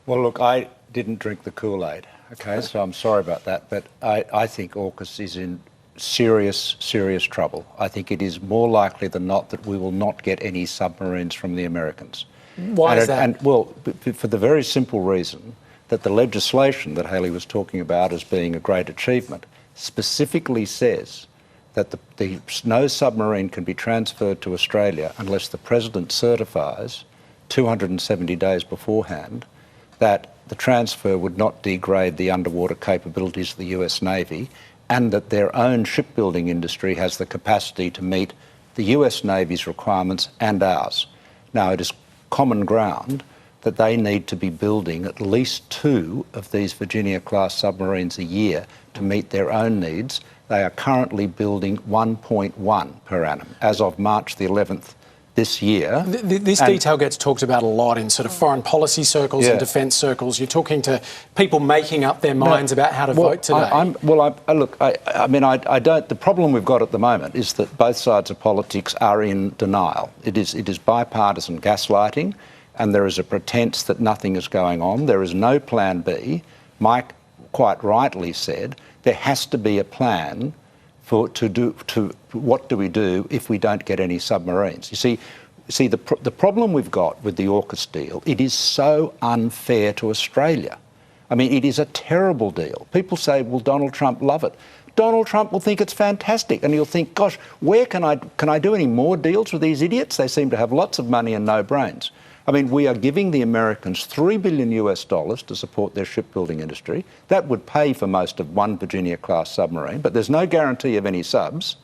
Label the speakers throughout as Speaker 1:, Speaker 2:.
Speaker 1: Well, look, I didn't drink the Kool-Aid, okay, so I'm sorry about that, but I think AUKUS is in serious, serious trouble. I think it is more likely than not that we will not get any submarines from the Americans.
Speaker 2: Why is that?
Speaker 1: Well, for the very simple reason that the legislation that Hayley was talking about as being a great achievement specifically says that no submarine can be transferred to Australia unless the President certifies 270 days beforehand that the transfer would not degrade the underwater capabilities of the US Navy and that their own shipbuilding industry has the capacity to meet the US Navy's requirements and ours. Now, it is common ground that they need to be building at least 2 of these Virginia-class submarines a year to meet their own needs. They are currently building 1.1 per annum as of March the 11th this year.
Speaker 2: This detail gets talked about a lot in sort of foreign policy circles and defence circles. You're talking to people making up their minds about how to vote today. The problem we've got at the moment is that both sides of politics are in denial. It is bipartisan gaslighting, and there is a pretense that nothing is going on. There is no plan B. Mike quite rightly said there has to be a plan what do we do if we don't get any submarines? You see, the problem we've got with the AUKUS deal, it is so unfair to Australia. I mean, it is a terrible deal. People say, will Donald Trump love it? Donald Trump will think it's fantastic, and he'll think, gosh, where can I do any more deals with these idiots? They seem to have lots of money and no brains. I mean, we are giving the Americans $3 billion to support their shipbuilding industry. That would pay for most of one Virginia-class submarine, but there's no guarantee of any subs,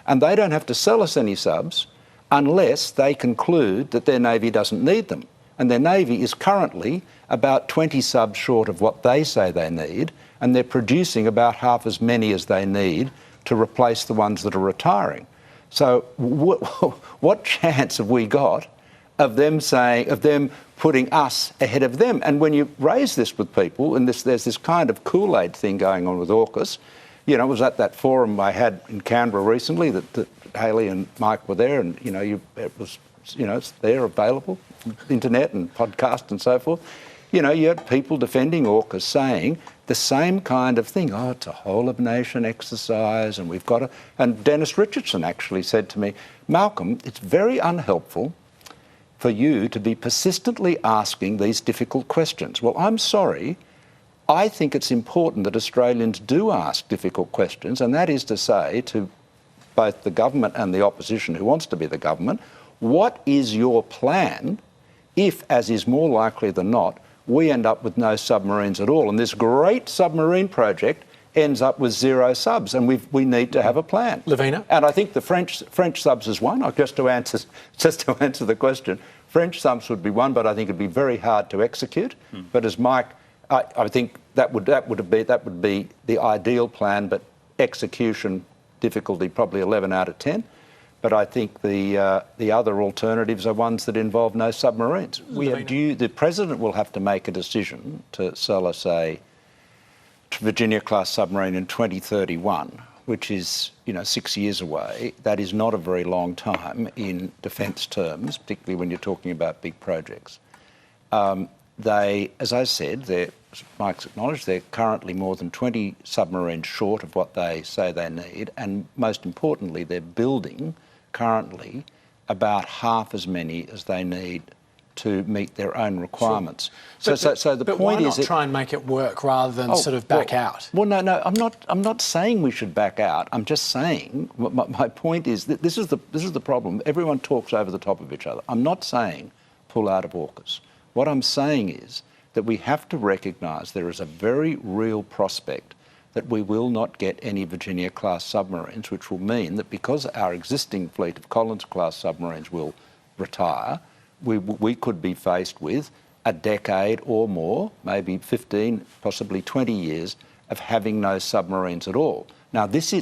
Speaker 2: and they don't have to sell us any subs unless they conclude that their Navy doesn't need them. And their Navy is currently about 20 subs short of what they say they need, and they're producing about half as many as they need to replace the ones that are retiring. So what chance have we got of them putting us ahead of them? And when you raise this with people, and there's this kind of Kool-Aid thing going on with AUKUS, you know, I was at that forum I had in Canberra recently that Hayley and Mike were there, and it's there available, internet and podcast and so forth. You know, you had people defending AUKUS saying the same kind of thing. Oh, it's a whole of nation exercise, and we've got to. And Dennis Richardson actually said to me, Malcolm, it's very unhelpful for you to be persistently asking these difficult questions. Well, I'm sorry. I think it's important that Australians do ask difficult questions, and that is to say to both the government and the opposition who wants to be the government, what is your plan if, as is more likely than not, we end up with no submarines at all? And this great submarine project ends up with 0 subs, and we need to have a plan. Lavina?
Speaker 1: And I think the French subs is one. Just to answer the question, French subs would be one, but I think it'd be very hard to execute. But as Mike, I think that would be the ideal plan, but execution difficulty probably 11 out of 10. But I think the other alternatives are ones that involve no submarines. The President will have to make a decision to sell us a Virginia-class submarine in 2031, which is, 6 years away. That is not a very long time in defence terms, particularly when you're talking about big projects. As I said, Mike's acknowledged, they're currently more than 20 submarines short of what they say they need, and most importantly, they're building currently about half as many as they need to meet their own requirements.
Speaker 2: Sure.
Speaker 1: So the point
Speaker 2: why
Speaker 1: is
Speaker 2: not try and make it work rather than sort of back out?
Speaker 1: Well, no, I'm not saying we should back out. I'm just saying my point is that this is the problem. Everyone talks over the top of each other. I'm not saying pull out of AUKUS. What I'm saying is that we have to recognise there is a very real prospect that we will not get any Virginia-class submarines, which will mean that because our existing fleet of Collins-class submarines will retire, we could be faced with a decade or more, maybe 15, possibly 20 years, of having no submarines at all. Now, this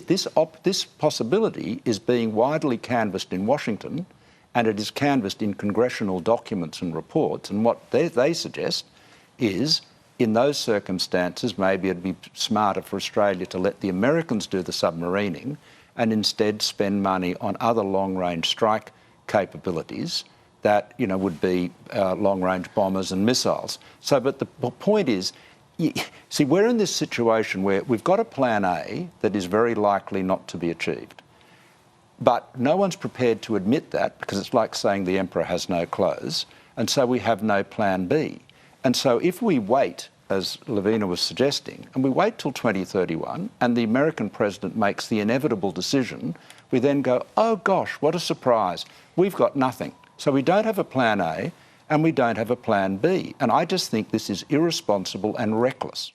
Speaker 1: possibility is being widely canvassed in Washington, and it is canvassed in congressional documents and reports. And what they suggest is, in those circumstances, maybe it'd be smarter for Australia to let the Americans do the submarining and instead spend money on other long-range strike capabilities
Speaker 2: that, you know, would be long-range bombers and missiles. So, but the point is, see, we're in this situation where we've got a plan A that is very likely not to be achieved. But no one's prepared to admit that, because it's like saying the emperor has no clothes, and so we have no plan B. And so if we wait, as Lavina was suggesting, and we wait till 2031 and the American president makes the inevitable decision, we then go, oh gosh, what a surprise, we've got nothing. So we don't have a plan A and we don't have a plan B. And I just think this is irresponsible and reckless.